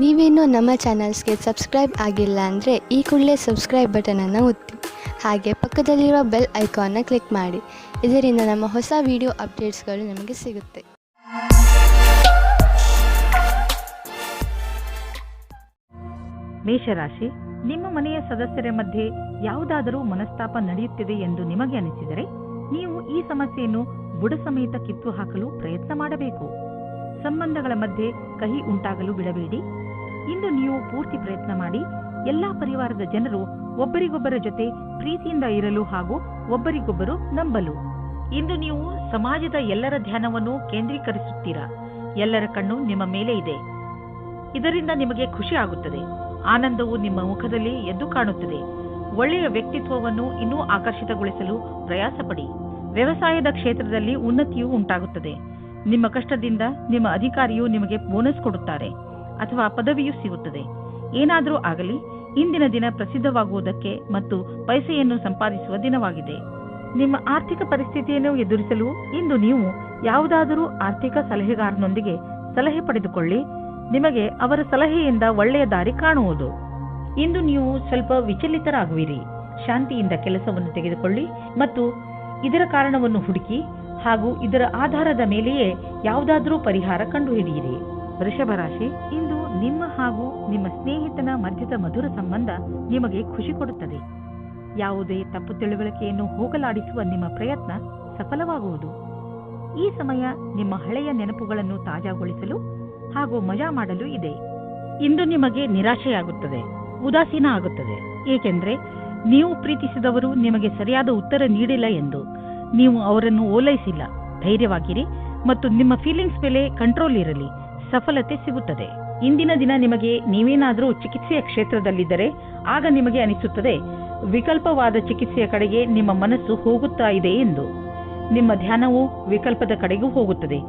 ನೀವೇನೂ ನಮ್ಮ ಚಾನಲ್ಸ್ಗೆ ಸಬ್ಸ್ಕ್ರೈಬ್ ಆಗಿಲ್ಲ ಅಂದರೆ ಈ ಕೂಡಲೇ ಸಬ್ಸ್ಕ್ರೈಬ್ ಬಟನನ್ನು ಒತ್ತಿ ಹಾಗೆ ಪಕ್ಕದಲ್ಲಿರುವ ಬೆಲ್ ಐಕಾನ್ನ ಕ್ಲಿಕ್ ಮಾಡಿ. ಇದರಿಂದ ನಮ್ಮ ಹೊಸ ವಿಡಿಯೋ ಅಪ್ಡೇಟ್ಸ್ಗಳು ನಿಮಗೆ ಸಿಗುತ್ತೆ. ಮೇಷರಾಶಿ, ನಿಮ್ಮ ಮನೆಯ ಸದಸ್ಯರ ಮಧ್ಯೆ ಯಾವುದಾದರೂ ಮನಸ್ತಾಪ ನಡೆಯುತ್ತಿದೆ ಎಂದು ನಿಮಗೆ ಅನಿಸಿದರೆ ನೀವು ಈ ಸಮಸ್ಯೆಯನ್ನು ಬುಡ ಸಮೇತ ಕಿತ್ತು ಹಾಕಲು ಪ್ರಯತ್ನ ಮಾಡಬೇಕು. ಸಂಬಂಧಗಳ ಮಧ್ಯೆ ಕಹಿ ಉಂಟಾಗಲು ಬಿಡಬೇಡಿ. ಇಂದು ನೀವು ಪೂರ್ತಿ ಪ್ರಯತ್ನ ಮಾಡಿ ಎಲ್ಲಾ ಪರಿವಾರದ ಜನರು ಒಬ್ಬರಿಗೊಬ್ಬರ ಜೊತೆ ಪ್ರೀತಿಯಿಂದ ಇರಲು ಹಾಗೂ ಒಬ್ಬರಿಗೊಬ್ಬರು ನಂಬಲು. ಇಂದು ನೀವು ಸಮಾಜದ ಎಲ್ಲರ ಧ್ಯಾನವನ್ನು ಕೇಂದ್ರೀಕರಿಸುತ್ತೀರಾ. ಎಲ್ಲರ ಕಣ್ಣು ನಿಮ್ಮ ಮೇಲೆ ಇದೆ. ಇದರಿಂದ ನಿಮಗೆ ಖುಷಿ ಆಗುತ್ತದೆ. ಆನಂದವು ನಿಮ್ಮ ಮುಖದಲ್ಲಿ ಎದ್ದು ಕಾಣುತ್ತದೆ. ಒಳ್ಳೆಯ ವ್ಯಕ್ತಿತ್ವವನ್ನು ಇನ್ನೂ ಆಕರ್ಷಿತಗೊಳಿಸಲು ಪ್ರಯಾಸ ಪಡಿ. ವ್ಯವಸಾಯದ ಕ್ಷೇತ್ರದಲ್ಲಿ ಉನ್ನತಿಯೂ ಉಂಟಾಗುತ್ತದೆ. ನಿಮ್ಮ ಕಷ್ಟದಿಂದ ನಿಮ್ಮ ಅಧಿಕಾರಿಯು ನಿಮಗೆ ಬೋನಸ್ ಕೊಡುತ್ತಾರೆ ಅಥವಾ ಪದವಿಯೂ ಸಿಗುತ್ತದೆ. ಏನಾದರೂ ಆಗಲಿ, ಇಂದಿನ ದಿನ ಪ್ರಸಿದ್ಧವಾಗುವುದಕ್ಕೆ ಮತ್ತು ಪೈಸೆಯನ್ನು ಸಂಪಾದಿಸುವ ದಿನವಾಗಿದೆ. ನಿಮ್ಮ ಆರ್ಥಿಕ ಪರಿಸ್ಥಿತಿಯನ್ನು ಎದುರಿಸಲು ಇಂದು ನೀವು ಯಾವುದಾದರೂ ಆರ್ಥಿಕ ಸಲಹೆಗಾರನೊಂದಿಗೆ ಸಲಹೆ ಪಡೆದುಕೊಳ್ಳಿ. ನಿಮಗೆ ಅವರ ಸಲಹೆಯಿಂದ ಒಳ್ಳೆಯ ದಾರಿ ಕಾಣುವುದು. ಇಂದು ನೀವು ಸ್ವಲ್ಪ ವಿಚಲಿತರಾಗುವಿರಿ. ಶಾಂತಿಯಿಂದ ಕೆಲಸವನ್ನು ತೆಗೆದುಕೊಳ್ಳಿ ಮತ್ತು ಇದರ ಕಾರಣವನ್ನು ಹುಡುಕಿ ಹಾಗೂ ಇದರ ಆಧಾರದ ಮೇಲೆಯೇ ಯಾವುದಾದರೂ ಪರಿಹಾರ ಕಂಡುಹಿಡಿಯಿರಿ. ವೃಷಭ ರಾಶಿ, ಇಂದು ನಿಮ್ಮ ಹಾಗೂ ನಿಮ್ಮ ಸ್ನೇಹಿತನ ಮಧ್ಯದ ಮಧುರ ಸಂಬಂಧ ನಿಮಗೆ ಖುಷಿ ಕೊಡುತ್ತದೆ. ಯಾವುದೇ ತಪ್ಪು ತಿಳುವಳಿಕೆಯನ್ನು ಹೋಗಲಾಡಿಸುವ ನಿಮ್ಮ ಪ್ರಯತ್ನ ಸಫಲವಾಗುವುದು. ಈ ಸಮಯ ನಿಮ್ಮ ಹಳೆಯ ನೆನಪುಗಳನ್ನು ತಾಜಾಗೊಳಿಸಲು ಹಾಗೂ ಮಜಾ ಮಾಡಲು ಇದೆ. ಇಂದು ನಿಮಗೆ ನಿರಾಶೆಯಾಗುತ್ತದೆ, ಉದಾಸೀನ ಆಗುತ್ತದೆ. ಏಕೆಂದರೆ ನೀವು ಪ್ರೀತಿಸಿದವರು ನಿಮಗೆ ಸರಿಯಾದ ಉತ್ತರ ನೀಡಿಲ್ಲ ಎಂದು ನೀವು ಅವರನ್ನು ಓಲೈಸಿಲ್ಲ. ಧೈರ್ಯವಾಗಿರಿ ಮತ್ತು ನಿಮ್ಮ ಫೀಲಿಂಗ್ಸ್ ಮೇಲೆ ಕಂಟ್ರೋಲ್ ಇರಲಿ. ಸಫಲತೆ ಸಿಗುತ್ತದೆ. ಇಂದಿನ ದಿನ ನಿಮಗೆ ನೀವೇನಾದರೂ ಚಿಕಿತ್ಸೆಯ ಕ್ಷೇತ್ರದಲ್ಲಿದ್ದರೆ ಆಗ ನಿಮಗೆ ಅನಿಸುತ್ತದೆ ವಿಕಲ್ಪವಾದ ಚಿಕಿತ್ಸೆಯ ಕಡೆಗೆ ನಿಮ್ಮ ಮನಸ್ಸು ಹೋಗುತ್ತಾ ಇದೆ ಎಂದು. ನಿಮ್ಮ ಧ್ಯಾನವು ವಿಕಲ್ಪದ ಕಡೆಗೂ ಹೋಗುತ್ತದೆ.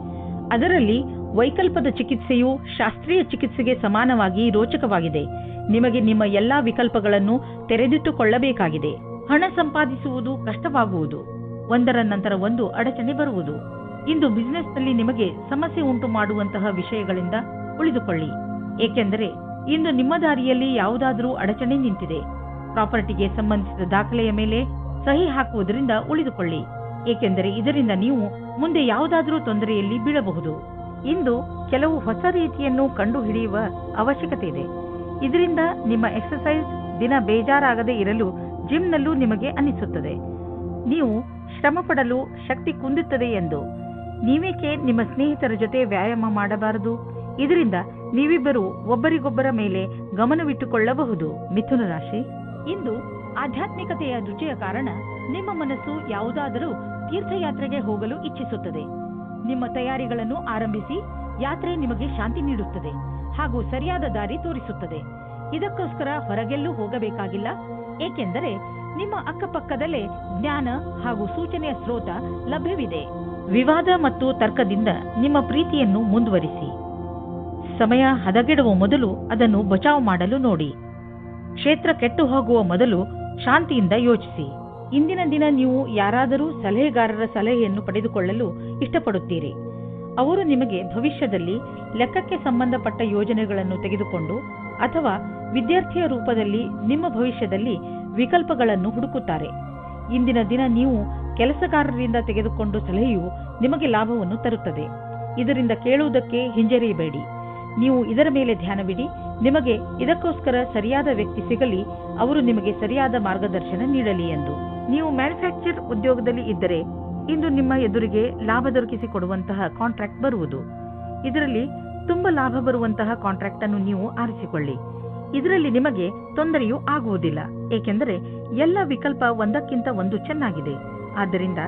ಅದರಲ್ಲಿ ವೈಕಲ್ಪದ ಚಿಕಿತ್ಸೆಯು ಶಾಸ್ತ್ರೀಯ ಚಿಕಿತ್ಸೆಗೆ ಸಮಾನವಾಗಿ ರೋಚಕವಾಗಿದೆ. ನಿಮಗೆ ನಿಮ್ಮ ಎಲ್ಲಾ ವಿಕಲ್ಪಗಳನ್ನು ತೆರೆದಿಟ್ಟುಕೊಳ್ಳಬೇಕಾಗಿದೆ. ಹಣ ಸಂಪಾದಿಸುವುದು ಕಷ್ಟವಾಗುವುದು. ಒಂದರ ನಂತರ ಒಂದು ಅಡಚಣೆ ಬರುವುದು. ಇಂದು ಬಿಸಿನೆಸ್ನಲ್ಲಿ ನಿಮಗೆ ಸಮಸ್ಯೆ ಉಂಟು ಮಾಡುವಂತಹ ವಿಷಯಗಳಿಂದ ಉಳಿದುಕೊಳ್ಳಿ. ಏಕೆಂದರೆ ಇಂದು ನಿಮ್ಮ ದಾರಿಯಲ್ಲಿ ಯಾವುದಾದರೂ ಅಡಚಣೆ ನಿಂತಿದೆ. ಪ್ರಾಪರ್ಟಿಗೆ ಸಂಬಂಧಿಸಿದ ದಾಖಲೆಯ ಮೇಲೆ ಸಹಿ ಹಾಕುವುದರಿಂದ ಉಳಿದುಕೊಳ್ಳಿ. ಏಕೆಂದರೆ ಇದರಿಂದ ನೀವು ಮುಂದೆ ಯಾವುದಾದರೂ ತೊಂದರೆಯಲ್ಲಿ ಬೀಳಬಹುದು. ಇಂದು ಕೆಲವು ಹೊಸ ರೀತಿಯನ್ನು ಕಂಡುಹಿಡಿಯುವ ಅವಶ್ಯಕತೆ ಇದೆ. ಇದರಿಂದ ನಿಮ್ಮ ಎಕ್ಸರ್ಸೈಸ್ ದಿನ ಬೇಜಾರಾಗದೇ ಇರಲು ಜಿಮ್ನಲ್ಲೂ ನಿಮಗೆ ಅನಿಸುತ್ತದೆ. ನೀವು ಶ್ರಮ ಪಡಲು ಶಕ್ತಿ ಕುಂದುತ್ತದೆ ಎಂದು. ನೀವೇಕೆ ನಿಮ್ಮ ಸ್ನೇಹಿತರ ಜೊತೆ ವ್ಯಾಯಾಮ ಮಾಡಬಾರದು? ಇದರಿಂದ ನೀವಿಬ್ಬರು ಒಬ್ಬರಿಗೊಬ್ಬರ ಮೇಲೆ ಗಮನವಿಟ್ಟುಕೊಳ್ಳಬಹುದು. ಮಿಥುನ ರಾಶಿ, ಇಂದು ಆಧ್ಯಾತ್ಮಿಕತೆಯ ರುಚಿಯ ಕಾರಣ ನಿಮ್ಮ ಮನಸ್ಸು ಯಾವುದಾದರೂ ತೀರ್ಥಯಾತ್ರೆಗೆ ಹೋಗಲು ಇಚ್ಛಿಸುತ್ತದೆ. ನಿಮ್ಮ ತಯಾರಿಗಳನ್ನು ಆರಂಭಿಸಿ. ಯಾತ್ರೆ ನಿಮಗೆ ಶಾಂತಿ ನೀಡುತ್ತದೆ ಹಾಗೂ ಸರಿಯಾದ ದಾರಿ ತೋರಿಸುತ್ತದೆ. ಇದಕ್ಕೋಸ್ಕರ ಹೊರಗೆಲ್ಲೂ ಹೋಗಬೇಕಾಗಿಲ್ಲ. ಏಕೆಂದರೆ ನಿಮ್ಮ ಅಕ್ಕಪಕ್ಕದಲ್ಲೇ ಜ್ಞಾನ ಹಾಗೂ ಸೂಚನೆಯ ಸ್ರೋತ ಲಭ್ಯವಿದೆ. ವಿವಾದ ಮತ್ತು ತರ್ಕದಿಂದ ನಿಮ್ಮ ಪ್ರೀತಿಯನ್ನು ಮುಂದುವರಿಸಿ. ಸಮಯ ಹದಗೆಡುವ ಮೊದಲು ಅದನ್ನು ಬಚಾವ್ ಮಾಡಲು ನೋಡಿ. ಕ್ಷೇತ್ರ ಕೆಟ್ಟು ಹೋಗುವ ಮೊದಲು ಶಾಂತಿಯಿಂದ ಯೋಚಿಸಿ. ಇಂದಿನ ದಿನ ನೀವು ಯಾರಾದರೂ ಸಲಹೆಗಾರರ ಸಲಹೆಯನ್ನು ಪಡೆದುಕೊಳ್ಳಲು ಇಷ್ಟಪಡುತ್ತೀರಿ. ಅವರು ನಿಮಗೆ ಭವಿಷ್ಯದಲ್ಲಿ ಲೆಕ್ಕಕ್ಕೆ ಸಂಬಂಧಪಟ್ಟ ಯೋಜನೆಗಳನ್ನು ತೆಗೆದುಕೊಂಡು ಅಥವಾ ವಿದ್ಯಾರ್ಥಿಯ ರೂಪದಲ್ಲಿ ನಿಮ್ಮ ಭವಿಷ್ಯದಲ್ಲಿ ವಿಕಲ್ಪಗಳನ್ನು ಹುಡುಕುತ್ತಾರೆ. ಇಂದಿನ ದಿನ ನೀವು ಕೆಲಸಗಾರರಿಂದ ತೆಗೆದುಕೊಂಡು ಸಲಹೆಯು ನಿಮಗೆ ಲಾಭವನ್ನು ತರುತ್ತದೆ. ಇದರಿಂದ ಕೇಳುವುದಕ್ಕೆ ಹಿಂಜರಿಯಬೇಡಿ. ನೀವು ಇದರ ಮೇಲೆ ಧ್ಯಾನವಿಡಿ. ನಿಮಗೆ ಇದಕ್ಕೋಸ್ಕರ ಸರಿಯಾದ ವ್ಯಕ್ತಿ ಸಿಗಲಿ, ಅವರು ನಿಮಗೆ ಸರಿಯಾದ ಮಾರ್ಗದರ್ಶನ ನೀಡಲಿ ಎಂದು. ನೀವು ಮ್ಯಾನುಫ್ಯಾಕ್ಚರ್ ಉದ್ಯೋಗದಲ್ಲಿ ಇದ್ದರೆ ಇಂದು ನಿಮ್ಮ ಎದುರಿಗೆ ಲಾಭ ದೊರಕಿಸಿಕೊಡುವಂತಹ ಕಾಂಟ್ರಾಕ್ಟ್ ಬರುವುದು. ಇದರಲ್ಲಿ ತುಂಬಾ ಲಾಭ ಬರುವಂತಹ ಕಾಂಟ್ರಾಕ್ಟ್ ಅನ್ನು ನೀವು ಆರಿಸಿಕೊಳ್ಳಿ. ಇದರಲ್ಲಿ ನಿಮಗೆ ತೊಂದರೆಯೂ ಆಗುವುದಿಲ್ಲ. ಏಕೆಂದರೆ ಎಲ್ಲ ವಿಕಲ್ಪ ಒಂದಕ್ಕಿಂತ ಒಂದು ಚೆನ್ನಾಗಿದೆ. ಆದ್ದರಿಂದ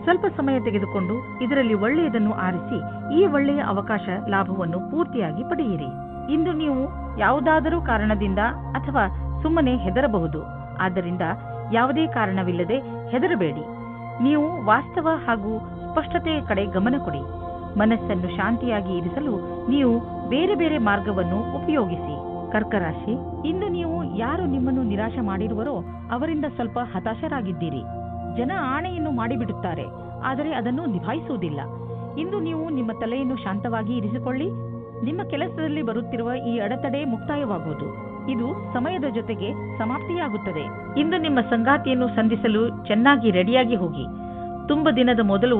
ಸ್ವಲ್ಪ ಸಮಯ ತೆಗೆದುಕೊಂಡು ಇದರಲ್ಲಿ ಒಳ್ಳೆಯದನ್ನು ಆರಿಸಿ ಈ ಒಳ್ಳೆಯ ಅವಕಾಶ ಲಾಭವನ್ನು ಪೂರ್ತಿಯಾಗಿ ಪಡೆಯಿರಿ. ಇಂದು ನೀವು ಯಾವುದಾದರೂ ಕಾರಣದಿಂದ ಅಥವಾ ಸುಮ್ಮನೆ ಹೆದರಬಹುದು. ಆದ್ದರಿಂದ ಯಾವುದೇ ಕಾರಣವಿಲ್ಲದೆ ಹೆದರಬೇಡಿ. ನೀವು ವಾಸ್ತವ ಹಾಗೂ ಸ್ಪಷ್ಟತೆಯ ಕಡೆ ಗಮನ ಕೊಡಿ. ಮನಸ್ಸನ್ನು ಶಾಂತಿಯಾಗಿ ಇರಿಸಲು ನೀವು ಬೇರೆ ಬೇರೆ ಮಾರ್ಗವನ್ನು ಉಪಯೋಗಿಸಿ. ಕರ್ಕರಾಶಿ, ಇಂದು ನೀವು ಯಾರು ನಿಮ್ಮನ್ನು ನಿರಾಶೆ ಮಾಡಿರುವರೋ ಅವರಿಂದ ಸ್ವಲ್ಪ ಹತಾಶರಾಗಿದ್ದೀರಿ. ಜನ ಆಣೆಯನ್ನು ಮಾಡಿಬಿಡುತ್ತಾರೆ, ಆದರೆ ಅದನ್ನು ನಿಭಾಯಿಸುವುದಿಲ್ಲ. ಇಂದು ನೀವು ನಿಮ್ಮ ತಲೆಯನ್ನು ಶಾಂತವಾಗಿ ಇರಿಸಿಕೊಳ್ಳಿ ನಿಮ್ಮ ಕೆಲಸದಲ್ಲಿ ಬರುತ್ತಿರುವ ಈ ಅಡೆತಡೆ ಮುಕ್ತಾಯವಾಗುವುದು. ಇದು ಸಮಯದ ಜೊತೆಗೆ ಸಮಾಪ್ತಿಯಾಗುತ್ತದೆ. ಇಂದು ನಿಮ್ಮ ಸಂಗಾತಿಯನ್ನು ಸಂಧಿಸಲು ಚೆನ್ನಾಗಿ ರೆಡಿಯಾಗಿ ಹೋಗಿ. ತುಂಬ ದಿನದ ಮೊದಲು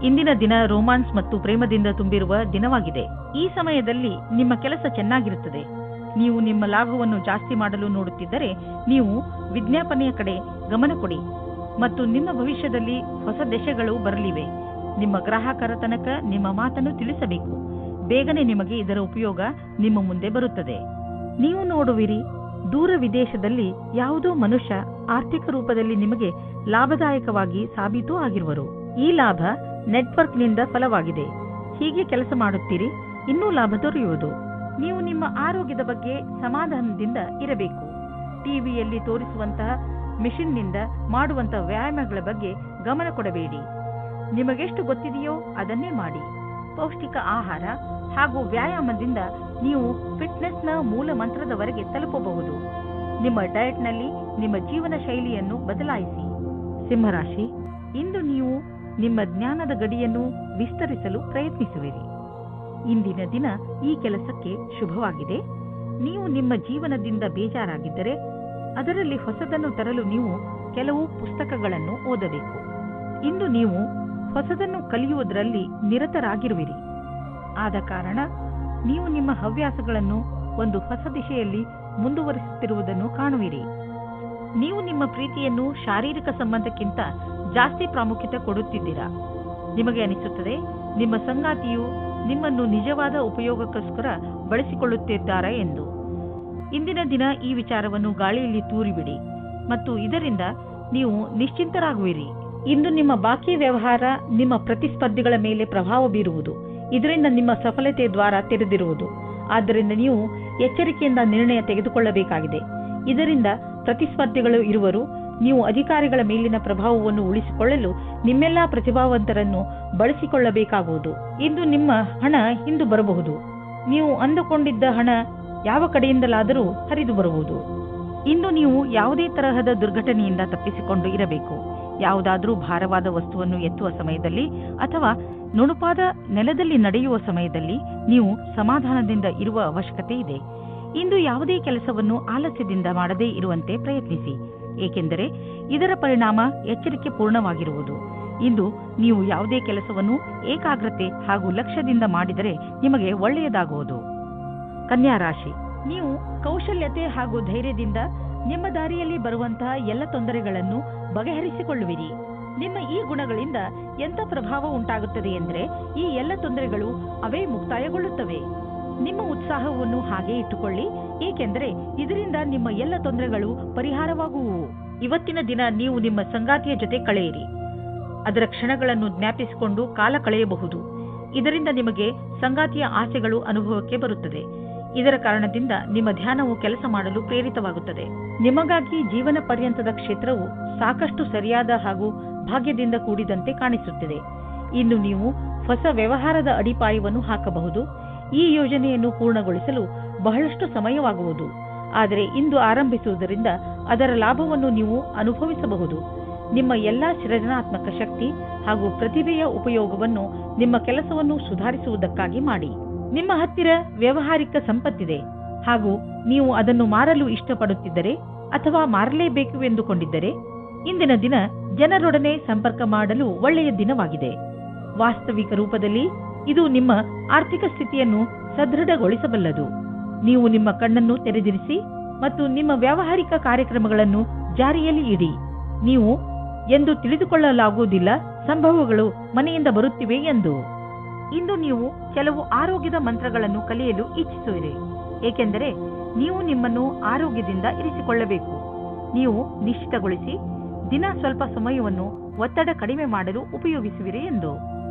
ಇಂದಿನ ದಿನ ರೋಮಾನ್ಸ್ ಮತ್ತು ಪ್ರೇಮದಿಂದ ತುಂಬಿರುವ ದಿನವಾಗಿದೆ. ಈ ಸಮಯದಲ್ಲಿ ನಿಮ್ಮ ಕೆಲಸ ಚೆನ್ನಾಗಿರುತ್ತದೆ. ನೀವು ನಿಮ್ಮ ಲಾಭವನ್ನು ಜಾಸ್ತಿ ಮಾಡಲು ನೋಡುತ್ತಿದ್ದರೆ ನೀವು ವಿಜ್ಞಾಪನೆಯ ಕಡೆ ಗಮನ ಕೊಡಿ ಮತ್ತು ನಿಮ್ಮ ಭವಿಷ್ಯದಲ್ಲಿ ಹೊಸ ದೆಸೆಗಳು ಬರಲಿವೆ. ನಿಮ್ಮ ಗ್ರಾಹಕರ ತನಕ ನಿಮ್ಮ ಮಾತನ್ನು ತಿಳಿಸಬೇಕು. ಬೇಗನೆ ನಿಮಗೆ ಇದರ ಉಪಯೋಗ ನಿಮ್ಮ ಮುಂದೆ ಬರುತ್ತದೆ. ನೀವು ನೋಡುವಿರಿ, ದೂರ ವಿದೇಶದಲ್ಲಿ ಯಾವುದೋ ಮನುಷ್ಯ ಆರ್ಥಿಕ ರೂಪದಲ್ಲಿ ನಿಮಗೆ ಲಾಭದಾಯಕವಾಗಿ ಸಾಬೀತು ಆಗಿರುವರು. ಈ ಲಾಭ ನೆಟ್ವರ್ಕ್ನಿಂದ ಫಲವಾಗಿದೆ. ಹೀಗೆ ಕೆಲಸ ಮಾಡುತ್ತೀರಿ, ಇನ್ನೂ ಲಾಭ ದೊರೆಯುವುದು. ನೀವು ನಿಮ್ಮ ಆರೋಗ್ಯದ ಬಗ್ಗೆ ಸಮಾಧಾನದಿಂದ ಇರಬೇಕು. ಟಿವಿಯಲ್ಲಿ ತೋರಿಸುವಂತಹ ಮಿಷನ್ನಿಂದ ಮಾಡುವಂತಹ ವ್ಯಾಯಾಮಗಳ ಬಗ್ಗೆ ಗಮನ ಕೊಡಬೇಡಿ. ನಿಮಗೆಷ್ಟು ಗೊತ್ತಿದೆಯೋ ಅದನ್ನೇ ಮಾಡಿ. ಪೌಷ್ಟಿಕ ಆಹಾರ ಹಾಗೂ ವ್ಯಾಯಾಮದಿಂದ ನೀವು ಫಿಟ್ನೆಸ್ನ ಮೂಲ ಮಂತ್ರದವರೆಗೆ ತಲುಪಬಹುದು. ನಿಮ್ಮ ಡಯಟ್ನಲ್ಲಿ ನಿಮ್ಮ ಜೀವನ ಶೈಲಿಯನ್ನು ಬದಲಾಯಿಸಿ. ಸಿಂಹರಾಶಿ, ಇಂದು ನೀವು ನಿಮ್ಮ ಜ್ಞಾನದ ಗಡಿಯನ್ನು ವಿಸ್ತರಿಸಲು ಪ್ರಯತ್ನಿಸುವಿರಿ. ಇಂದಿನ ದಿನ ಈ ಕೆಲಸಕ್ಕೆ ಶುಭವಾಗಿದೆ. ನೀವು ನಿಮ್ಮ ಜೀವನದಿಂದ ಬೇಜಾರಾಗಿದ್ದರೆ ಅದರಲ್ಲಿ ಹೊಸದನ್ನು ತರಲು ನೀವು ಕೆಲವು ಪುಸ್ತಕಗಳನ್ನು ಓದಬೇಕು. ಇಂದು ನೀವು ಹೊಸದನ್ನು ಕಲಿಯುವುದರಲ್ಲಿ ನಿರತರಾಗಿರುವಿರಿ. ಆದ ಕಾರಣ ನೀವು ನಿಮ್ಮ ಹವ್ಯಾಸಗಳನ್ನು ಒಂದು ಹೊಸ ದಿಶೆಯಲ್ಲಿ ಮುಂದುವರಿಸುತ್ತಿರುವುದನ್ನು ಕಾಣುವಿರಿ. ನೀವು ನಿಮ್ಮ ಪ್ರೀತಿಯನ್ನು ಶಾರೀರಿಕ ಸಂಬಂಧಕ್ಕಿಂತ ಜಾಸ್ತಿ ಪ್ರಾಮುಖ್ಯತೆ ಕೊಡುತ್ತಿದ್ದೀರಾ. ನಿಮಗೆ ಅನಿಸುತ್ತದೆ ನಿಮ್ಮ ಸಂಗಾತಿಯು ನಿಮ್ಮನ್ನು ನಿಜವಾದ ಉಪಯೋಗಕ್ಕೋಸ್ಕರ ಬಳಸಿಕೊಳ್ಳುತ್ತಿದ್ದಾರೆ ಎಂದು. ಇಂದಿನ ದಿನ ಈ ವಿಚಾರವನ್ನು ಗಾಳಿಯಲ್ಲಿ ತೂರಿಬಿಡಿ ಮತ್ತು ಇದರಿಂದ ನೀವು ನಿಶ್ಚಿಂತರಾಗುವಿರಿ. ಇಂದು ನಿಮ್ಮ ಬಾಕಿ ವ್ಯವಹಾರ ನಿಮ್ಮ ಪ್ರತಿಸ್ಪರ್ಧಿಗಳ ಮೇಲೆ ಪ್ರಭಾವ ಬೀರುವುದು. ಇದರಿಂದ ನಿಮ್ಮ ಸಫಲತೆ ದ್ವಾರ ತೆರೆದಿರುವುದು. ಆದ್ದರಿಂದ ನೀವು ಎಚ್ಚರಿಕೆಯಿಂದ ನಿರ್ಣಯ ತೆಗೆದುಕೊಳ್ಳಬೇಕಾಗಿದೆ. ಇದರಿಂದ ಪ್ರತಿಸ್ಪರ್ಧಿಗಳು ಇರುವರು. ನೀವು ಅಧಿಕಾರಿಗಳ ಮೇಲಿನ ಪ್ರಭಾವವನ್ನು ಉಳಿಸಿಕೊಳ್ಳಲು ನಿಮ್ಮೆಲ್ಲಾ ಪ್ರತಿಭಾವಂತರನ್ನು ಬಳಸಿಕೊಳ್ಳಬೇಕಾಗುವುದು. ಇಂದು ನಿಮ್ಮ ಹಣ ಹಿಂದು ಬರಬಹುದು. ನೀವು ಅಂದುಕೊಂಡಿದ್ದ ಹಣ ಯಾವ ಕಡೆಯಿಂದಲಾದರೂ ಹರಿದು ಬರುವುದು. ಇಂದು ನೀವು ಯಾವುದೇ ತರಹದ ದುರ್ಘಟನೆಯಿಂದ ತಪ್ಪಿಸಿಕೊಂಡು ಇರಬೇಕು. ಯಾವುದಾದರೂ ಭಾರವಾದ ವಸ್ತುವನ್ನು ಎತ್ತುವ ಸಮಯದಲ್ಲಿ ಅಥವಾ ನುಣುಪಾದ ನೆಲದಲ್ಲಿ ನಡೆಯುವ ಸಮಯದಲ್ಲಿ ನೀವು ಸಮಾಧಾನದಿಂದ ಇರುವ ಅವಶ್ಯಕತೆ ಇದೆ. ಇಂದು ಯಾವುದೇ ಕೆಲಸವನ್ನು ಆಲಸ್ಯದಿಂದ ಮಾಡದೇ ಇರುವಂತೆ ಪ್ರಯತ್ನಿಸಿ, ಏಕೆಂದರೆ ಇದರ ಪರಿಣಾಮ ಎಚ್ಚರಿಕೆ ಪೂರ್ಣವಾಗಿರುವುದು. ಇಂದು ನೀವು ಯಾವುದೇ ಕೆಲಸವನ್ನು ಏಕಾಗ್ರತೆ ಹಾಗೂ ಲಕ್ಷ್ಯದಿಂದ ಮಾಡಿದರೆ ನಿಮಗೆ ಒಳ್ಳೆಯದಾಗುವುದು. ಕನ್ಯಾ ರಾಶಿ, ನೀವು ಕೌಶಲ್ಯತೆ ಹಾಗೂ ಧೈರ್ಯದಿಂದ ನಿಮ್ಮ ದಾರಿಯಲ್ಲಿ ಬರುವಂತಹ ಎಲ್ಲ ತೊಂದರೆಗಳನ್ನು ಬಗೆಹರಿಸಿಕೊಳ್ಳುವಿರಿ. ನಿಮ್ಮ ಈ ಗುಣಗಳಿಂದ ಎಂಥ ಪ್ರಭಾವ ಉಂಟಾಗುತ್ತದೆ ಎಂದರೆ ಈ ಎಲ್ಲ ತೊಂದರೆಗಳು ಅವೇ ಮುಕ್ತಾಯಗೊಳ್ಳುತ್ತವೆ. ನಿಮ್ಮ ಉತ್ಸಾಹವನ್ನು ಹಾಗೆ ಇಟ್ಟುಕೊಳ್ಳಿ, ಏಕೆಂದರೆ ಇದರಿಂದ ನಿಮ್ಮ ಎಲ್ಲ ತೊಂದರೆಗಳು ಪರಿಹಾರವಾಗುವುವು. ಇವತ್ತಿನ ದಿನ ನೀವು ನಿಮ್ಮ ಸಂಗಾತಿಯ ಜೊತೆ ಕಳೆಯಿರಿ. ಅದರ ಕ್ಷಣಗಳನ್ನು ಜ್ಞಾಪಿಸಿಕೊಂಡು ಕಾಲ ಕಳೆಯಬಹುದು. ಇದರಿಂದ ನಿಮಗೆ ಸಂಗಾತಿಯ ಆಸೆಗಳು ಅನುಭವಕ್ಕೆ ಬರುತ್ತದೆ. ಇದರ ಕಾರಣದಿಂದ ನಿಮ್ಮ ಧ್ಯಾನವು ಕೆಲಸ ಮಾಡಲು ಪ್ರೇರಿತವಾಗುತ್ತದೆ. ನಿಮಗಾಗಿ ಜೀವನ ಪರ್ಯಂತದ ಕ್ಷೇತ್ರವು ಸಾಕಷ್ಟು ಸರಿಯಾದ ಹಾಗೂ ಭಾಗ್ಯದಿಂದ ಕೂಡಿದಂತೆ ಕಾಣಿಸುತ್ತಿದೆ. ಇನ್ನು ನೀವು ಹೊಸ ವ್ಯವಹಾರದ ಅಡಿಪಾಯವನ್ನು ಹಾಕಬಹುದು. ಈ ಯೋಜನೆಯನ್ನು ಪೂರ್ಣಗೊಳಿಸಲು ಬಹಳಷ್ಟು ಸಮಯವಾಗುವುದು. ಆದರೆ ಇಂದು ಆರಂಭಿಸುವುದರಿಂದ ಅದರ ಲಾಭವನ್ನು ನೀವು ಅನುಭವಿಸಬಹುದು. ನಿಮ್ಮ ಎಲ್ಲಾ ಸೃಜನಾತ್ಮಕ ಶಕ್ತಿ ಹಾಗೂ ಪ್ರತಿಭೆಯ ಉಪಯೋಗವನ್ನು ನಿಮ್ಮ ಕೆಲಸವನ್ನು ಸುಧಾರಿಸುವುದಕ್ಕಾಗಿ ಮಾಡಿ. ನಿಮ್ಮ ಹತ್ತಿರ ವ್ಯಾವಹಾರಿಕ ಸಂಪತ್ತಿದೆ ಹಾಗೂ ನೀವು ಅದನ್ನು ಮಾರಲು ಇಷ್ಟಪಡುತ್ತಿದ್ದರೆ ಅಥವಾ ಮಾರಲೇಬೇಕು ಎಂದುಕೊಂಡಿದ್ದರೆ ಇಂದಿನ ದಿನ ಜನರೊಡನೆ ಸಂಪರ್ಕ ಮಾಡಲು ಒಳ್ಳೆಯ ದಿನವಾಗಿದೆ. ವಾಸ್ತವಿಕ ರೂಪದಲ್ಲಿ ಇದು ನಿಮ್ಮ ಆರ್ಥಿಕ ಸ್ಥಿತಿಯನ್ನು ಸದೃಢಗೊಳಿಸಬಲ್ಲದು. ನೀವು ನಿಮ್ಮ ಕಣ್ಣನ್ನು ತೆರೆದಿರಿಸಿ ಮತ್ತು ನಿಮ್ಮ ವ್ಯಾವಹಾರಿಕ ಕಾರ್ಯಕ್ರಮಗಳನ್ನು ಜಾರಿಯಲ್ಲಿ ಇಡಿ. ನೀವು ಎಂದು ತಿಳಿದುಕೊಳ್ಳಲಾಗುವುದಿಲ್ಲ ಸಂಭವಗಳು ಮನೆಯಿಂದ ಬರುತ್ತಿವೆ ಎಂದು. ಇಂದು ನೀವು ಕೆಲವು ಆರೋಗ್ಯದ ಮಂತ್ರಗಳನ್ನು ಕಲಿಯಲು ಇಚ್ಛಿಸುವಿರಿ, ಏಕೆಂದರೆ ನೀವು ನಿಮ್ಮನ್ನು ಆರೋಗ್ಯದಿಂದ ಇರಿಸಿಕೊಳ್ಳಬೇಕು. ನೀವು ನಿಶ್ಚಿತಗೊಳಿಸಿ ದಿನ ಸ್ವಲ್ಪ ಸಮಯವನ್ನು ಒತ್ತಡ ಕಡಿಮೆ ಮಾಡಲು ಉಪಯೋಗಿಸುವಿರಿ ಎಂದು.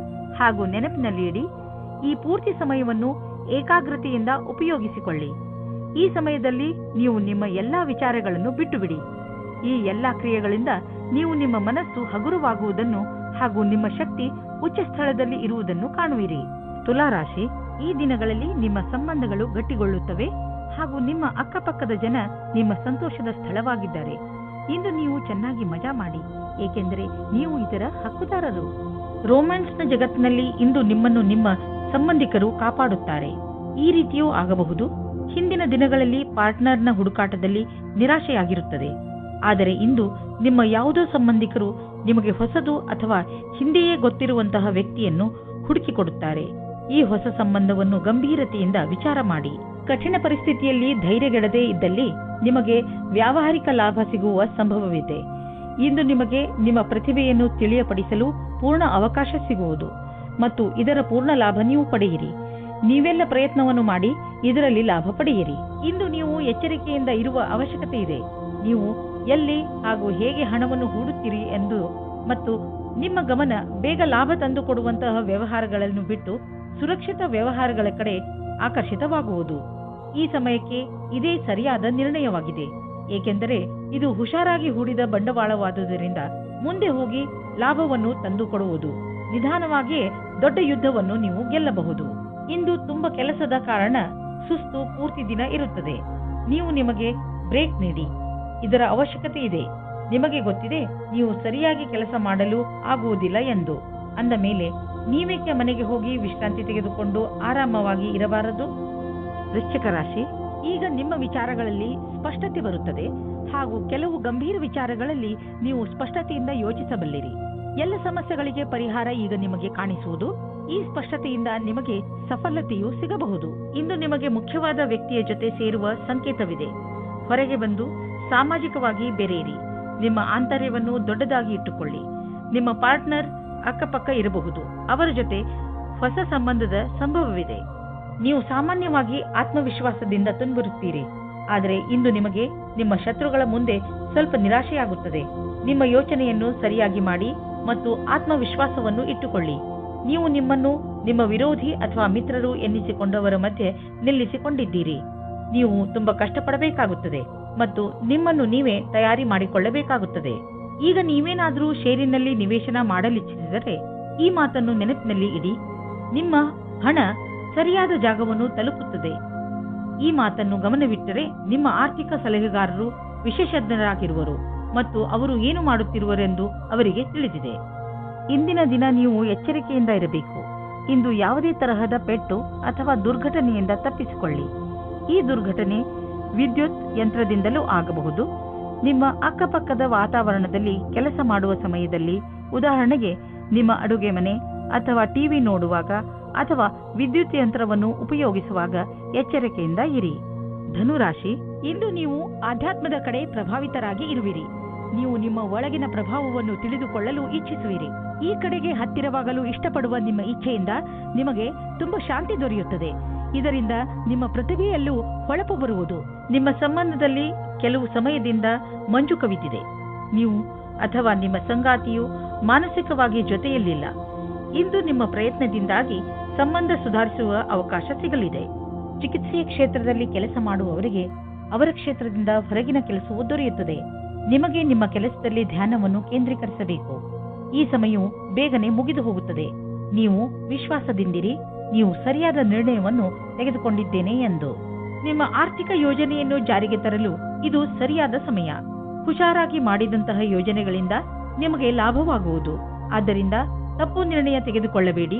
ಹಾಗೂ ನೆನಪಿನಲ್ಲಿ ಇಡಿ, ಈ ಪೂರ್ತಿ ಸಮಯವನ್ನು ಏಕಾಗ್ರತೆಯಿಂದ ಉಪಯೋಗಿಸಿಕೊಳ್ಳಿ. ಈ ಸಮಯದಲ್ಲಿ ನೀವು ನಿಮ್ಮ ಎಲ್ಲಾ ವಿಚಾರಗಳನ್ನು ಬಿಟ್ಟುಬಿಡಿ. ಈ ಎಲ್ಲಾ ಕ್ರಿಯೆಗಳಿಂದ ನೀವು ನಿಮ್ಮ ಮನಸ್ಸು ಹಗುರವಾಗುವುದನ್ನು ಹಾಗೂ ನಿಮ್ಮ ಶಕ್ತಿ ಉಚ್ಚ ಸ್ಥಳದಲ್ಲಿ ಇರುವುದನ್ನು ಕಾಣುವಿರಿ. ತುಲಾರಾಶಿ, ಈ ದಿನಗಳಲ್ಲಿ ನಿಮ್ಮ ಸಂಬಂಧಗಳು ಗಟ್ಟಿಗೊಳ್ಳುತ್ತವೆ ಹಾಗೂ ನಿಮ್ಮ ಅಕ್ಕಪಕ್ಕದ ಜನ ನಿಮ್ಮ ಸಂತೋಷದ ಸ್ಥಳವಾಗಿದ್ದಾರೆ. ಇಂದು ನೀವು ಚೆನ್ನಾಗಿ ಮಜಾ ಮಾಡಿ, ಏಕೆಂದರೆ ನೀವು ಇದರ ಹಕ್ಕುದಾರರು. ರೋಮ್ಯಾನ್ಸ್ನ ಜಗತ್ತಿನಲ್ಲಿ ಇಂದು ನಿಮ್ಮನ್ನು ನಿಮ್ಮ ಸಂಬಂಧಿಕರು ಕಾಪಾಡುತ್ತಾರೆ. ಈ ರೀತಿಯೂ ಆಗಬಹುದು. ಹಿಂದಿನ ದಿನಗಳಲ್ಲಿ ಪಾರ್ಟ್ನರ್ನ ಹುಡುಕಾಟದಲ್ಲಿ ನಿರಾಶೆಯಾಗಿರುತ್ತದೆ. ಆದರೆ ಇಂದು ನಿಮ್ಮ ಯಾವುದೋ ಸಂಬಂಧಿಕರು ನಿಮಗೆ ಹೊಸದು ಅಥವಾ ಹಿಂದೆಯೇ ಗೊತ್ತಿರುವಂತಹ ವ್ಯಕ್ತಿಯನ್ನು ಹುಡುಕಿಕೊಡುತ್ತಾರೆ. ಈ ಹೊಸ ಸಂಬಂಧವನ್ನು ಗಂಭೀರತೆಯಿಂದ ವಿಚಾರ ಮಾಡಿ. ಕಠಿಣ ಪರಿಸ್ಥಿತಿಯಲ್ಲಿ ಧೈರ್ಯಗೆಡದೇ ಇದ್ದಲ್ಲಿ ನಿಮಗೆ ವ್ಯಾವಹಾರಿಕ ಲಾಭ ಸಿಗುವ ಸಂಭವವಿದೆ. ಇಂದು ನಿಮಗೆ ನಿಮ್ಮ ಪ್ರತಿಭೆಯನ್ನು ತಿಳಿಯಪಡಿಸಲು ಪೂರ್ಣ ಅವಕಾಶ ಸಿಗುವುದು ಮತ್ತು ಇದರ ಪೂರ್ಣ ಲಾಭ ನೀವು ಪಡೆಯಿರಿ. ನೀವೆಲ್ಲ ಪ್ರಯತ್ನವನ್ನು ಮಾಡಿ ಇದರಲ್ಲಿ ಲಾಭ ಪಡೆಯಿರಿ. ಇಂದು ನೀವು ಎಚ್ಚರಿಕೆಯಿಂದ ಇರುವ ಅವಶ್ಯಕತೆ ಇದೆ. ನೀವು ಎಲ್ಲಿ ಹಾಗೂ ಹೇಗೆ ಹಣವನ್ನು ಹೂಡುತ್ತೀರಿ ಎಂದು ಮತ್ತು ನಿಮ್ಮ ಗಮನ ಬೇಗ ಲಾಭ ತಂದುಕೊಡುವಂತಹ ವ್ಯವಹಾರಗಳನ್ನು ಬಿಟ್ಟು ಸುರಕ್ಷಿತ ವ್ಯವಹಾರಗಳ ಕಡೆ ಆಕರ್ಷಿತವಾಗುವುದು. ಈ ಸಮಯಕ್ಕೆ ಇದೇ ಸರಿಯಾದ ನಿರ್ಣಯವಾಗಿದೆ, ಏಕೆಂದರೆ ಇದು ಹುಷಾರಾಗಿ ಹೂಡಿದ ಬಂಡವಾಳವಾದುದರಿಂದ ಮುಂದೆ ಹೋಗಿ ಲಾಭವನ್ನು ತಂದುಕೊಡುವುದು. ನಿಧಾನವಾಗಿಯೇ ದೊಡ್ಡ ಯುದ್ಧವನ್ನು ನೀವು ಗೆಲ್ಲಬಹುದು. ಇಂದು ತುಂಬಾ ಕೆಲಸದ ಕಾರಣ ಸುಸ್ತು ಪೂರ್ತಿ ದಿನ ಇರುತ್ತದೆ. ನೀವು ನಿಮಗೆ ಬ್ರೇಕ್ ನೀಡಿ, ಇದರ ಅವಶ್ಯಕತೆ ಇದೆ. ನಿಮಗೆ ಗೊತ್ತಿದೆ ನೀವು ಸರಿಯಾಗಿ ಕೆಲಸ ಮಾಡಲು ಆಗುವುದಿಲ್ಲ ಎಂದು. ಅಂದ ಮೇಲೆ ನೀವೇಕೆ ಮನೆಗೆ ಹೋಗಿ ವಿಶ್ರಾಂತಿ ತೆಗೆದುಕೊಂಡು ಆರಾಮವಾಗಿ ಇರಬಾರದು? ವೃಶ್ಚಿಕ ರಾಶಿ, ಈಗ ನಿಮ್ಮ ವಿಚಾರಗಳಲ್ಲಿ ಸ್ಪಷ್ಟತೆ ಬರುತ್ತದೆ ಹಾಗೂ ಕೆಲವು ಗಂಭೀರ ವಿಚಾರಗಳಲ್ಲಿ ನೀವು ಸ್ಪಷ್ಟತೆಯಿಂದ ಯೋಚಿಸಬಲ್ಲಿರಿ. ಎಲ್ಲ ಸಮಸ್ಯೆಗಳಿಗೆ ಪರಿಹಾರ ಈಗ ನಿಮಗೆ ಕಾಣಿಸುವುದು. ಈ ಸ್ಪಷ್ಟತೆಯಿಂದ ನಿಮಗೆ ಸಫಲತೆಯೂ ಸಿಗಬಹುದು. ಇಂದು ನಿಮಗೆ ಮುಖ್ಯವಾದ ವ್ಯಕ್ತಿಯ ಜೊತೆ ಸೇರುವ ಸಂಕೇತವಿದೆ. ಹೊರಗೆ ಬಂದು ಸಾಮಾಜಿಕವಾಗಿ ಬೆರೆಯಿರಿ. ನಿಮ್ಮ ಆಂತರ್ಯವನ್ನು ದೊಡ್ಡದಾಗಿ ಇಟ್ಟುಕೊಳ್ಳಿ. ನಿಮ್ಮ ಪಾರ್ಟ್ನರ್ ಅಕ್ಕಪಕ್ಕ ಇರಬಹುದು. ಅವರ ಜೊತೆ ಹೊಸ ಸಂಬಂಧದ ಸಂಭವವಿದೆ. ನೀವು ಸಾಮಾನ್ಯವಾಗಿ ಆತ್ಮವಿಶ್ವಾಸದಿಂದ ತುಂಬಿರುತ್ತೀರಿ. ಆದರೆ ಇಂದು ನಿಮಗೆ ನಿಮ್ಮ ಶತ್ರುಗಳ ಮುಂದೆ ಸ್ವಲ್ಪ ನಿರಾಶೆಯಾಗುತ್ತದೆ. ನಿಮ್ಮ ಯೋಚನೆಯನ್ನು ಸರಿಯಾಗಿ ಮಾಡಿ ಮತ್ತು ಆತ್ಮವಿಶ್ವಾಸವನ್ನು ಇಟ್ಟುಕೊಳ್ಳಿ. ನೀವು ನಿಮ್ಮನ್ನು ನಿಮ್ಮ ವಿರೋಧಿ ಅಥವಾ ಮಿತ್ರರು ಎನ್ನಿಸಿಕೊಂಡವರ ಮಧ್ಯೆ ನಿಲ್ಲಿಸಿಕೊಂಡಿದ್ದೀರಿ. ನೀವು ತುಂಬಾ ಕಷ್ಟಪಡಬೇಕಾಗುತ್ತದೆ ಮತ್ತು ನಿಮ್ಮನ್ನು ನೀವೇ ತಯಾರಿ ಮಾಡಿಕೊಳ್ಳಬೇಕಾಗುತ್ತದೆ. ಈಗ ನೀವೇನಾದರೂ ಷೇರಿನಲ್ಲಿ ನಿವೇಶನ ಮಾಡಲಿಚ್ಛಿಸಿದರೆ ಈ ಮಾತನ್ನು ನೆನಪಿನಲ್ಲಿ ಇಡಿ. ನಿಮ್ಮ ಹಣ ಸರಿಯಾದ ಜಾಗವನ್ನು ತಲುಪುತ್ತದೆ. ಈ ಮಾತನ್ನು ಗಮನವಿಟ್ಟರೆ ನಿಮ್ಮ ಆರ್ಥಿಕ ಸಲಹೆಗಾರರು ವಿಶೇಷಜ್ಞರಾಗಿರುವರು ಮತ್ತು ಅವರು ಏನು ಮಾಡುತ್ತಿರುವರೆಂದು ಅವರಿಗೆ ತಿಳಿದಿದೆ. ಇಂದಿನ ದಿನ ನೀವು ಎಚ್ಚರಿಕೆಯಿಂದ ಇರಬೇಕು. ಇಂದು ಯಾವುದೇ ತರಹದ ಪೆಟ್ಟು ಅಥವಾ ದುರ್ಘಟನೆಯಿಂದ ತಪ್ಪಿಸಿಕೊಳ್ಳಿ. ಈ ದುರ್ಘಟನೆ ವಿದ್ಯುತ್ ಯಂತ್ರದಿಂದಲೂ ಆಗಬಹುದು. ನಿಮ್ಮ ಅಕ್ಕಪಕ್ಕದ ವಾತಾವರಣದಲ್ಲಿ ಕೆಲಸ ಮಾಡುವ ಸಮಯದಲ್ಲಿ, ಉದಾಹರಣೆಗೆ ನಿಮ್ಮ ಅಡುಗೆ ಮನೆ ಅಥವಾ ಟಿವಿ ನೋಡುವಾಗ ಅಥವಾ ವಿದ್ಯುತ್ ಯಂತ್ರವನ್ನು ಉಪಯೋಗಿಸುವಾಗ ಎಚ್ಚರಿಕೆಯಿಂದ ಇರಿ. ಧನುರಾಶಿ, ಇಂದು ನೀವು ಆಧ್ಯಾತ್ಮದ ಕಡೆ ಪ್ರಭಾವಿತರಾಗಿ ಇರುವಿರಿ. ನೀವು ನಿಮ್ಮ ಒಳಗಿನ ಪ್ರಭಾವವನ್ನು ತಿಳಿದುಕೊಳ್ಳಲು ಇಚ್ಛಿಸುವಿರಿ. ಈ ಕಡೆಗೆ ಹತ್ತಿರವಾಗಲು ಇಷ್ಟಪಡುವ ನಿಮ್ಮ ಇಚ್ಛೆಯಿಂದ ನಿಮಗೆ ತುಂಬಾ ಶಾಂತಿ ದೊರೆಯುತ್ತದೆ. ಇದರಿಂದ ನಿಮ್ಮ ಪ್ರತಿಭೆಯಲ್ಲೂ ಹೊಳಪು ಬರುವುದು. ನಿಮ್ಮ ಸಂಬಂಧದಲ್ಲಿ ಕೆಲವು ಸಮಯದಿಂದ ಮಂಜು ಕವಿದಿದೆ. ನೀವು ಅಥವಾ ನಿಮ್ಮ ಸಂಗಾತಿಯು ಮಾನಸಿಕವಾಗಿ ಜೊತೆಯಲ್ಲಿಲ್ಲ. ಇಂದು ನಿಮ್ಮ ಪ್ರಯತ್ನದಿಂದಾಗಿ ಸಂಬಂಧ ಸುಧಾರಿಸುವ ಅವಕಾಶ ಸಿಗಲಿದೆ. ಚಿಕಿತ್ಸೆಯ ಕ್ಷೇತ್ರದಲ್ಲಿ ಕೆಲಸ ಮಾಡುವವರಿಗೆ ಅವರ ಕ್ಷೇತ್ರದಿಂದ ಹೊರಗಿನ ಕೆಲಸವು ದೊರೆಯುತ್ತದೆ. ನಿಮಗೆ ನಿಮ್ಮ ಕೆಲಸದಲ್ಲಿ ಧ್ಯಾನವನ್ನು ಕೇಂದ್ರೀಕರಿಸಬೇಕು. ಈ ಸಮಯವು ಬೇಗನೆ ಮುಗಿದು ಹೋಗುತ್ತದೆ. ನೀವು ವಿಶ್ವಾಸದಿಂದಿರಿ. ನೀವು ಸರಿಯಾದ ನಿರ್ಣಯವನ್ನು ತೆಗೆದುಕೊಂಡಿದ್ದೇನೆ ಎಂದು. ನಿಮ್ಮ ಆರ್ಥಿಕ ಯೋಜನೆಯನ್ನು ಜಾರಿಗೆ ತರಲು ಇದು ಸರಿಯಾದ ಸಮಯ. ಹುಷಾರಾಗಿ ಮಾಡಿದಂತಹ ಯೋಜನೆಗಳಿಂದ ನಿಮಗೆ ಲಾಭವಾಗುವುದು. ಆದ್ದರಿಂದ ತಪ್ಪು ನಿರ್ಣಯ ತೆಗೆದುಕೊಳ್ಳಬೇಡಿ.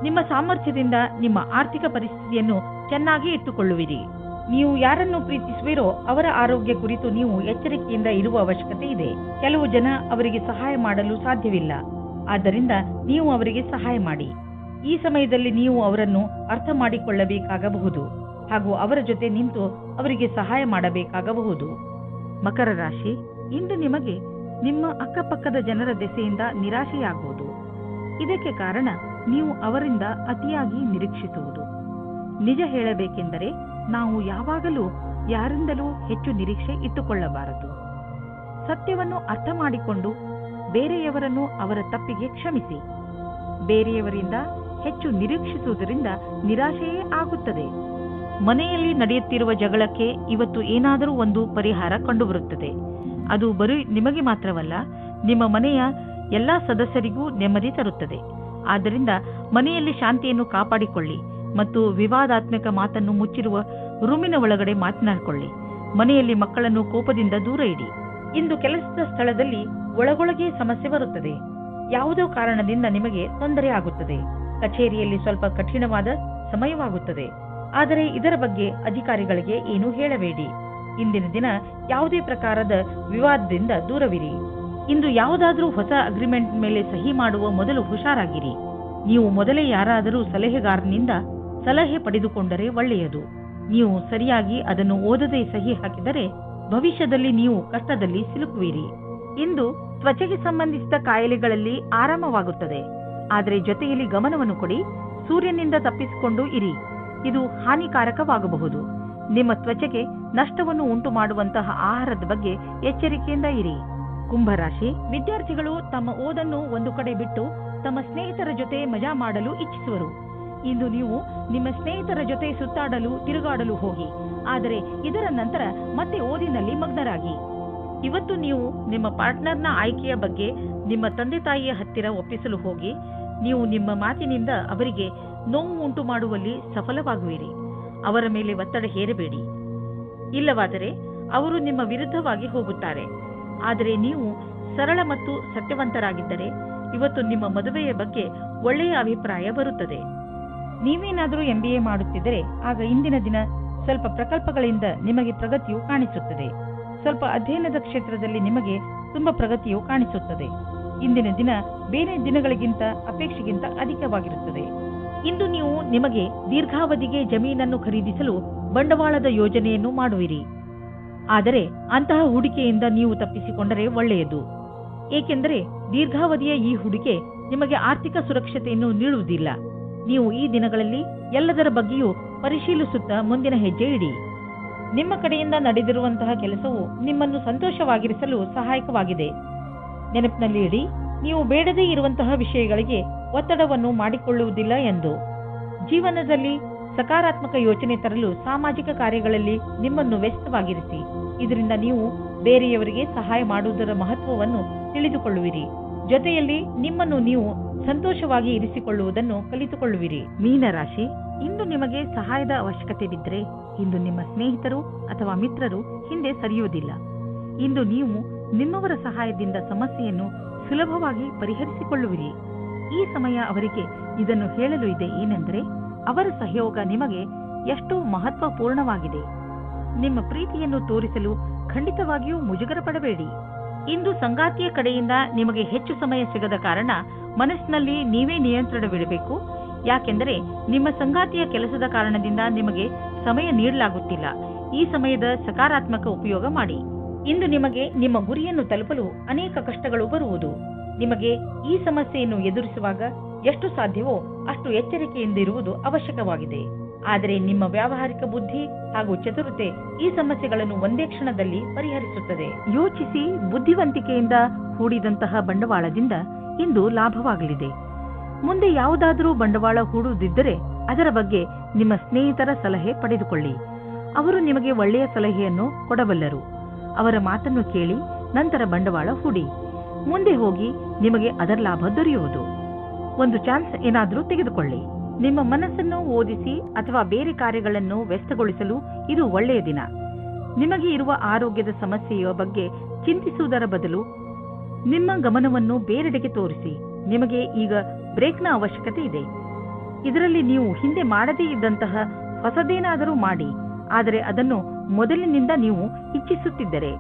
ನಿಮ್ಮ ಸಾಮರ್ಥ್ಯದಿಂದ ನಿಮ್ಮ ಆರ್ಥಿಕ ಪರಿಸ್ಥಿತಿಯನ್ನು ಚೆನ್ನಾಗಿ ಇಟ್ಟುಕೊಳ್ಳುವಿರಿ. ನೀವು ಯಾರನ್ನು ಪ್ರೀತಿಸುವಿರೋ ಅವರ ಆರೋಗ್ಯ ಕುರಿತು ನೀವು ಎಚ್ಚರಿಕೆಯಿಂದ ಇರುವ ಅವಶ್ಯಕತೆ ಇದೆ. ಕೆಲವು ಜನ ಅವರಿಗೆ ಸಹಾಯ ಮಾಡಲು ಸಾಧ್ಯವಿಲ್ಲ. ಆದ್ದರಿಂದ ನೀವು ಅವರಿಗೆ ಸಹಾಯ ಮಾಡಿ. ಈ ಸಮಯದಲ್ಲಿ ನೀವು ಅವರನ್ನು ಅರ್ಥ ಮಾಡಿಕೊಳ್ಳಬೇಕಾಗಬಹುದು ಹಾಗೂ ಅವರ ಜೊತೆ ನಿಂತು ಅವರಿಗೆ ಸಹಾಯ ಮಾಡಬೇಕಾಗಬಹುದು. ಮಕರ ರಾಶಿ, ಇಂದು ನಿಮಗೆ ನಿಮ್ಮ ಅಕ್ಕಪಕ್ಕದ ಜನರ ದೆಸೆಯಿಂದ ನಿರಾಶೆಯಾಗುವುದು. ಇದಕ್ಕೆ ಕಾರಣ ನೀವು ಅವರಿಂದ ಅತಿಯಾಗಿ ನಿರೀಕ್ಷಿಸುವುದು. ನಿಜ ಹೇಳಬೇಕೆಂದರೆ ನಾವು ಯಾವಾಗಲೂ ಯಾರಿಂದಲೂ ಹೆಚ್ಚು ನಿರೀಕ್ಷೆ ಇಟ್ಟುಕೊಳ್ಳಬಾರದು. ಸತ್ಯವನ್ನು ಅರ್ಥ ಮಾಡಿಕೊಂಡು ಬೇರೆಯವರನ್ನು ಅವರ ತಪ್ಪಿಗೆ ಕ್ಷಮಿಸಿ. ಬೇರೆಯವರಿಂದ ಹೆಚ್ಚು ನಿರೀಕ್ಷಿಸುವುದರಿಂದ ನಿರಾಶೆಯೇ ಆಗುತ್ತದೆ. ಮನೆಯಲ್ಲಿ ನಡೆಯುತ್ತಿರುವ ಜಗಳಕ್ಕೆ ಇವತ್ತು ಏನಾದರೂ ಒಂದು ಪರಿಹಾರ ಕಂಡುಬರುತ್ತದೆ. ಅದು ಬರೀ ನಿಮಗೆ ಮಾತ್ರವಲ್ಲ, ನಿಮ್ಮ ಮನೆಯ ಎಲ್ಲಾ ಸದಸ್ಯರಿಗೂ ನೆಮ್ಮದಿ ತರುತ್ತದೆ. ಆದ್ದರಿಂದ ಮನೆಯಲ್ಲಿ ಶಾಂತಿಯನ್ನು ಕಾಪಾಡಿಕೊಳ್ಳಿ ಮತ್ತು ವಿವಾದಾತ್ಮಕ ಮಾತನ್ನು ಮುಚ್ಚಿರುವ ರೂಮಿನ ಒಳಗಡೆ ಮಾತನಾಡಿಕೊಳ್ಳಿ. ಮನೆಯಲ್ಲಿ ಮಕ್ಕಳನ್ನು ಕೋಪದಿಂದ ದೂರ ಇಡಿ. ಇಂದು ಕೆಲಸದ ಸ್ಥಳದಲ್ಲಿ ಒಳಗೊಳಗೆ ಸಮಸ್ಯೆ ಬರುತ್ತದೆ. ಯಾವುದೋ ಕಾರಣದಿಂದ ನಿಮಗೆ ತೊಂದರೆ ಆಗುತ್ತದೆ. ಕಚೇರಿಯಲ್ಲಿ ಸ್ವಲ್ಪ ಕಠಿಣವಾದ ಸಮಯವಾಗುತ್ತದೆ. ಆದರೆ ಇದರ ಬಗ್ಗೆ ಅಧಿಕಾರಿಗಳಿಗೆ ಏನೂ ಹೇಳಬೇಡಿ. ಇಂದಿನ ದಿನ ಯಾವುದೇ ಪ್ರಕಾರದ ವಿವಾದದಿಂದ ದೂರವಿರಿ. ಇಂದು ಯಾವುದಾದ್ರೂ ಹೊಸ ಅಗ್ರಿಮೆಂಟ್ ಮೇಲೆ ಸಹಿ ಮಾಡುವ ಮೊದಲು ಹುಷಾರಾಗಿರಿ. ನೀವು ಮೊದಲೇ ಯಾರಾದರೂ ಸಲಹೆಗಾರನಿಂದ ಸಲಹೆ ಪಡೆದುಕೊಂಡರೆ ಒಳ್ಳೆಯದು. ನೀವು ಸರಿಯಾಗಿ ಅದನ್ನು ಓದದೆ ಸಹಿ ಹಾಕಿದರೆ ಭವಿಷ್ಯದಲ್ಲಿ ನೀವು ಕಷ್ಟದಲ್ಲಿ ಸಿಲುಕುವಿರಿ. ಇಂದು ತ್ವಚೆಗೆ ಸಂಬಂಧಿಸಿದ ಕಾಯಿಲೆಗಳಲ್ಲಿ ಆರಾಮವಾಗುತ್ತದೆ, ಆದರೆ ಜೊತೆಯಲ್ಲಿ ಗಮನವನ್ನು ಕೊಡಿ. ಸೂರ್ಯನಿಂದ ತಪ್ಪಿಸಿಕೊಂಡು ಇರಿ, ಇದು ಹಾನಿಕಾರಕವಾಗಬಹುದು. ನಿಮ್ಮ ತ್ವಚೆಗೆ ನಷ್ಟವನ್ನು ಉಂಟು ಮಾಡುವಂತಹ ಆಹಾರದ ಬಗ್ಗೆ ಎಚ್ಚರಿಕೆಯಿಂದ ಇರಿ. ಕುಂಭರಾಶಿ ವಿದ್ಯಾರ್ಥಿಗಳು ತಮ್ಮ ಓದನ್ನು ಒಂದು ಕಡೆ ಬಿಟ್ಟು ತಮ್ಮ ಸ್ನೇಹಿತರ ಜೊತೆ ಮಜಾ ಮಾಡಲು ಇಚ್ಛಿಸುವರು. ಇಂದು ನೀವು ನಿಮ್ಮ ಸ್ನೇಹಿತರ ಜೊತೆ ಸುತ್ತಾಡಲು ತಿರುಗಾಡಲು ಹೋಗಿ, ಆದರೆ ಇದರ ನಂತರ ಮತ್ತೆ ಓದಿನಲ್ಲಿ ಮಗ್ನರಾಗಿ. ಇವತ್ತು ನೀವು ನಿಮ್ಮ ಪಾರ್ಟ್ನರ್ನ ಆಯ್ಕೆಯ ಬಗ್ಗೆ ನಿಮ್ಮ ತಂದೆ ತಾಯಿಯ ಹತ್ತಿರ ಒಪ್ಪಿಸಲು ಹೋಗಿ ನೀವು ನಿಮ್ಮ ಮಾತಿನಿಂದ ಅವರಿಗೆ ನೋವು ಉಂಟು ಮಾಡುವಲ್ಲಿ ಸಫಲವಾಗುವಿರಿ. ಅವರ ಮೇಲೆ ಒತ್ತಡ ಹೇರಬೇಡಿ, ಇಲ್ಲವಾದರೆ ಅವರು ನಿಮ್ಮ ವಿರುದ್ಧವಾಗಿ ಹೋಗುತ್ತಾರೆ. ಆದರೆ ನೀವು ಸರಳ ಮತ್ತು ಸತ್ಯವಂತರಾಗಿದ್ದರೆ ಇವತ್ತು ನಿಮ್ಮ ಮದುವೆಯ ಬಗ್ಗೆ ಒಳ್ಳೆಯ ಅಭಿಪ್ರಾಯ ಬರುತ್ತದೆ. ನೀವೇನಾದರೂ MBA ಮಾಡುತ್ತಿದ್ದರೆ ಆಗ ಇಂದಿನ ದಿನ ಸ್ವಲ್ಪ ಪ್ರಕಲ್ಪಗಳಿಂದ ನಿಮಗೆ ಪ್ರಗತಿಯು ಕಾಣಿಸುತ್ತದೆ. ಸ್ವಲ್ಪ ಅಧ್ಯಯನದ ಕ್ಷೇತ್ರದಲ್ಲಿ ನಿಮಗೆ ತುಂಬಾ ಪ್ರಗತಿಯು ಕಾಣಿಸುತ್ತದೆ. ಇಂದಿನ ದಿನ ಬೇರೆ ದಿನಗಳಿಗಿಂತ ಅಪೇಕ್ಷೆಗಿಂತ ಅಧಿಕವಾಗಿರುತ್ತದೆ. ಇಂದು ನೀವು ನಿಮಗೆ ದೀರ್ಘಾವಧಿಗೆ ಜಮೀನನ್ನು ಖರೀದಿಸಲು ಬಂಡವಾಳದ ಯೋಜನೆಯನ್ನು ಮಾಡುವಿರಿ. ಆದರೆ ಅಂತಹ ಹೂಡಿಕೆಯಿಂದ ನೀವು ತಪ್ಪಿಸಿಕೊಂಡರೆ ಒಳ್ಳೆಯದು, ಏಕೆಂದರೆ ದೀರ್ಘಾವಧಿಯ ಈ ಹೂಡಿಕೆ ನಿಮಗೆ ಆರ್ಥಿಕ ಸುರಕ್ಷತೆಯನ್ನು ನೀಡುವುದಿಲ್ಲ. ನೀವು ಈ ದಿನಗಳಲ್ಲಿ ಎಲ್ಲದರ ಬಗ್ಗೆಯೂ ಪರಿಶೀಲಿಸುತ್ತಾ ಮುಂದಿನ ಹೆಜ್ಜೆ ಇಡಿ. ನಿಮ್ಮ ಕಡೆಯಿಂದ ನಡೆದಿರುವಂತಹ ಕೆಲಸವು ನಿಮ್ಮನ್ನು ಸಂತೋಷವಾಗಿರಿಸಲು ಸಹಾಯಕವಾಗಿದೆ. ನೆನಪಿನಲ್ಲಿ ಇಡಿ, ನೀವು ಬೇಡದೇ ಇರುವಂತಹ ವಿಷಯಗಳಿಗೆ ಒತ್ತಡವನ್ನು ಮಾಡಿಕೊಳ್ಳುವುದಿಲ್ಲ ಎಂದು. ಜೀವನದಲ್ಲಿ ಸಕಾರಾತ್ಮಕ ಯೋಚನೆ ತರಲು ಸಾಮಾಜಿಕ ಕಾರ್ಯಗಳಲ್ಲಿ ನಿಮ್ಮನ್ನು ವ್ಯಸ್ತವಾಗಿರಿಸಿ. ಇದರಿಂದ ನೀವು ಬೇರೆಯವರಿಗೆ ಸಹಾಯ ಮಾಡುವುದರ ಮಹತ್ವವನ್ನು ತಿಳಿದುಕೊಳ್ಳುವಿರಿ. ಜೊತೆಯಲ್ಲಿ ನಿಮ್ಮನ್ನು ನೀವು ಸಂತೋಷವಾಗಿ ಇರಿಸಿಕೊಳ್ಳುವುದನ್ನು ಕಲಿತುಕೊಳ್ಳುವಿರಿ. ಮೀನರಾಶಿ ಇಂದು ನಿಮಗೆ ಸಹಾಯದ ಅವಶ್ಯಕತೆ ಬಿದ್ದರೆ ಇಂದು ನಿಮ್ಮ ಸ್ನೇಹಿತರು ಅಥವಾ ಮಿತ್ರರು ಹಿಂದೆ ಸರಿಯುವುದಿಲ್ಲ. ಇಂದು ನೀವು ನಿಮ್ಮವರ ಸಹಾಯದಿಂದ ಸಮಸ್ಯೆಯನ್ನು ಸುಲಭವಾಗಿ ಪರಿಹರಿಸಿಕೊಳ್ಳುವಿರಿ. ಈ ಸಮಯ ಅವರಿಗೆ ಇದನ್ನು ಹೇಳಲು ಇದೆ ಏನೆಂದರೆ ಅವರ ಸಹಯೋಗ ನಿಮಗೆ ಎಷ್ಟು ಮಹತ್ವಪೂರ್ಣವಾಗಿದೆ. ನಿಮ್ಮ ಪ್ರೀತಿಯನ್ನು ತೋರಿಸಲು ಖಂಡಿತವಾಗಿಯೂ ಮುಜುಗರ ಪಡಬೇಡಿ. ಇಂದು ಸಂಗಾತಿಯ ಕಡೆಯಿಂದ ನಿಮಗೆ ಹೆಚ್ಚು ಸಮಯ ಸಿಗದ ಕಾರಣ ಮನಸ್ಸಿನಲ್ಲಿ ನೀವೇ ನಿಯಂತ್ರಣವಿಡಬೇಕು. ಯಾಕೆಂದರೆ ನಿಮ್ಮ ಸಂಗಾತಿಯ ಕೆಲಸದ ಕಾರಣದಿಂದ ನಿಮಗೆ ಸಮಯ ನೀಡಲಾಗುತ್ತಿಲ್ಲ. ಈ ಸಮಯದ ಸಕಾರಾತ್ಮಕ ಉಪಯೋಗ ಮಾಡಿ. ಇಂದು ನಿಮಗೆ ನಿಮ್ಮ ಗುರಿಯನ್ನು ತಲುಪಲು ಅನೇಕ ಕಷ್ಟಗಳು ಬರುವುದು. ನಿಮಗೆ ಈ ಸಮಸ್ಯೆಯನ್ನು ಎದುರಿಸುವಾಗ ಎಷ್ಟು ಸಾಧ್ಯವೋ ಅಷ್ಟು ಎಚ್ಚರಿಕೆಯಿಂದಿರುವುದು ಅವಶ್ಯಕವಾಗಿದೆ. ಆದರೆ ನಿಮ್ಮ ವ್ಯಾವಹಾರಿಕ ಬುದ್ಧಿ ಹಾಗೂ ಚತುರತೆ ಈ ಸಮಸ್ಯೆಗಳನ್ನು ಒಂದೇ ಕ್ಷಣದಲ್ಲಿ ಪರಿಹರಿಸುತ್ತದೆ. ಯೋಚಿಸಿ ಬುದ್ಧಿವಂತಿಕೆಯಿಂದ ಹೂಡಿದಂತಹ ಬಂಡವಾಳದಿಂದ ಇಂದು ಲಾಭವಾಗಲಿದೆ. ಮುಂದೆ ಯಾವುದಾದರೂ ಬಂಡವಾಳ ಹೂಡುವುದಿದ್ದರೆ ಅದರ ಬಗ್ಗೆ ನಿಮ್ಮ ಸ್ನೇಹಿತರ ಸಲಹೆ ಪಡೆದುಕೊಳ್ಳಿ. ಅವರು ನಿಮಗೆ ಒಳ್ಳೆಯ ಸಲಹೆಯನ್ನು ಕೊಡಬಲ್ಲರು. ಅವರ ಮಾತನ್ನು ಕೇಳಿ ನಂತರ ಬಂಡವಾಳ ಹೂಡಿ. ಮುಂದೆ ಹೋಗಿ ನಿಮಗೆ ಅದರ ಲಾಭ ದೊರೆಯುವುದು. ಒಂದು ಚಾನ್ಸ್ ಏನಾದರೂ ತೆಗೆದುಕೊಳ್ಳಿ. ನಿಮ್ಮ ಮನಸ್ಸನ್ನು ಓದಿಸಿ ಅಥವಾ ಬೇರೆ ಕಾರ್ಯಗಳನ್ನು ವ್ಯಸ್ತಗೊಳಿಸಲು ಇದು ಒಳ್ಳೆಯ ದಿನ. ನಿಮಗೆ ಇರುವ ಆರೋಗ್ಯದ ಸಮಸ್ಯೆಯ ಬಗ್ಗೆ ಚಿಂತಿಸುವುದರ ಬದಲು ನಿಮ್ಮ ಗಮನವನ್ನು ಬೇರೆಡೆಗೆ ತೋರಿಸಿ. ನಿಮಗೆ ಈಗ ಬ್ರೇಕ್ನ ಅವಶ್ಯಕತೆ ಇದೆ. ಇದರಲ್ಲಿ ನೀವು ಹಿಂದೆ ಮಾಡದೇ ಇದ್ದಂತಹ ಹೊಸದೇನಾದರೂ ಮಾಡಿ, ಆದರೆ ಅದನ್ನು ಮೊದಲಿನಿಂದ ನೀವು ಇಚ್ಛಿಸುತ್ತಿದ್ದರೆ